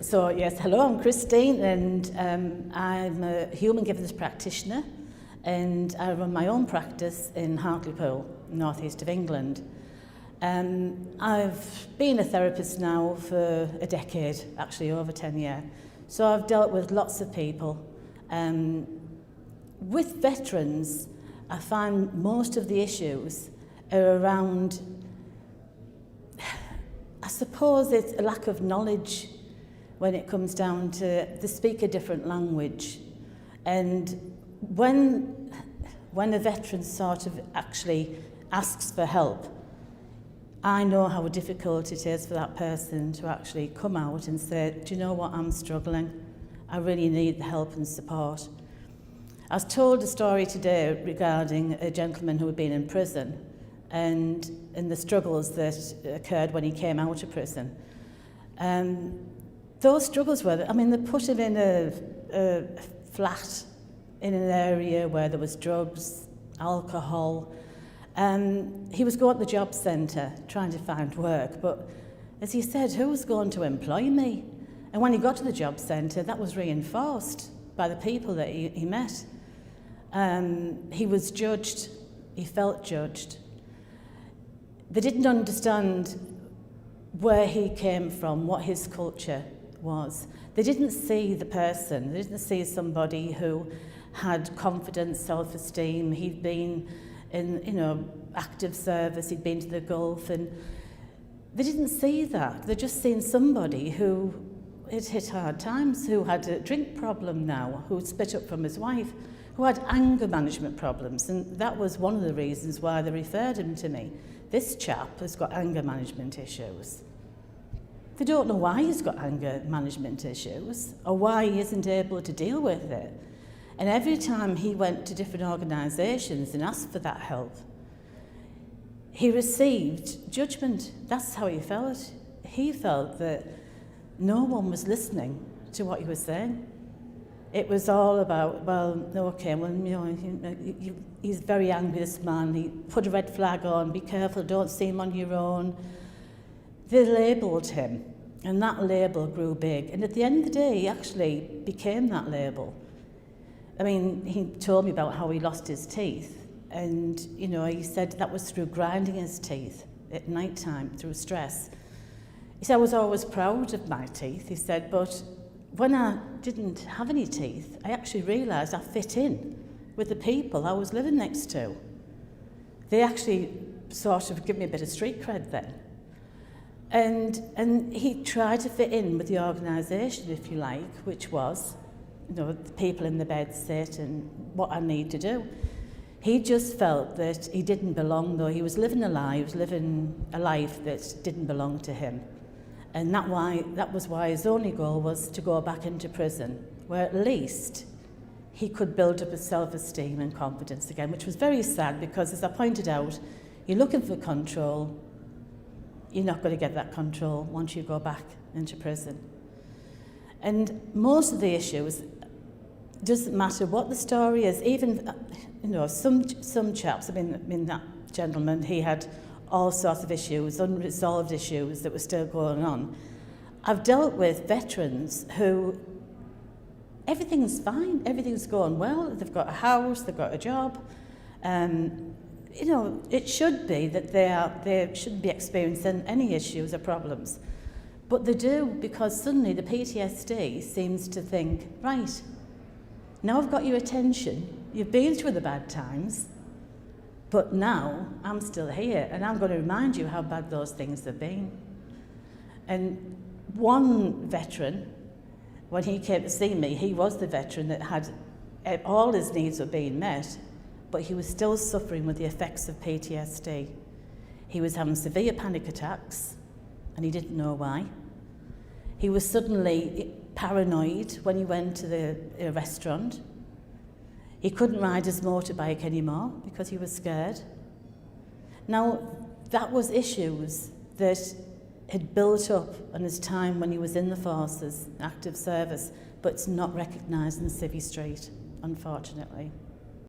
So yes, hello, I'm Christine, and I'm a human givens practitioner, and I run my own practice in Hartlepool, northeast of England. I've been a therapist now for a decade, actually over 10 years. So I've dealt with lots of people. With veterans, I find most of the issues are around, I suppose it's a lack of knowledge when it comes down to they speak a different language. And when a veteran sort of actually asks for help, I know how difficult it is for that person to actually come out and say, do you know what, I'm struggling. I really need the help and support. I was told a story today regarding a gentleman who had been in prison and the struggles that occurred when he came out of prison. Those struggles were, they put him in a flat in an area where there was drugs, alcohol. He was going to the job centre trying to find work, but as he said, who was going to employ me? And when he got to the job centre, that was reinforced by the people that he met. He was judged, he felt judged. They didn't understand where he came from, what his culture was. They didn't see the person, they didn't see somebody who had confidence, self-esteem. He'd been in, active service, he'd been to the Gulf, and they didn't see that. They just seen somebody who had hit hard times, who had a drink problem now, who split up from his wife, who had anger management problems, and that was one of the reasons why they referred him to me. This chap has got anger management issues. They don't know why he's got anger management issues or why he isn't able to deal with it. And every time he went to different organisations and asked for that help, he received judgment. That's how he felt. He felt that no one was listening to what he was saying. It was all about, he's very angry, this man. He put a red flag on, be careful, don't see him on your own. They labelled him, and that label grew big. And at the end of the day, he actually became that label. He told me about how he lost his teeth, and he said that was through grinding his teeth at night time through stress. He said, I was always proud of my teeth. He said, but when I didn't have any teeth, I actually realised I fit in with the people I was living next to. They actually sort of give me a bit of street cred then. And he tried to fit in with the organisation, if you like, which was, the people in the bed sit and what I need to do. He just felt that he didn't belong, though. He was living a life that didn't belong to him. And that was why his only goal was to go back into prison, where at least he could build up his self-esteem and confidence again, which was very sad because, as I pointed out, you're looking for control. You're not going to get that control once you go back into prison. And most of the issues, doesn't matter what the story is, even, some chaps, that gentleman, he had all sorts of issues, unresolved issues that were still going on. I've dealt with veterans who, everything's fine, everything's going well, they've got a house, they've got a job. It should be that they shouldn't be experiencing any issues or problems. But they do, because suddenly the PTSD seems to think, right, now I've got your attention, you've been through the bad times, but now I'm still here and I'm going to remind you how bad those things have been. And one veteran, when he came to see me, he was the veteran that had all his needs were being met, but he was still suffering with the effects of PTSD. He was having severe panic attacks and he didn't know why. He was suddenly paranoid when he went to the restaurant. He couldn't ride his motorbike anymore because he was scared. Now, that was issues that had built up on his time when he was in the forces, active service, but it's not recognised in Civvy Street, unfortunately.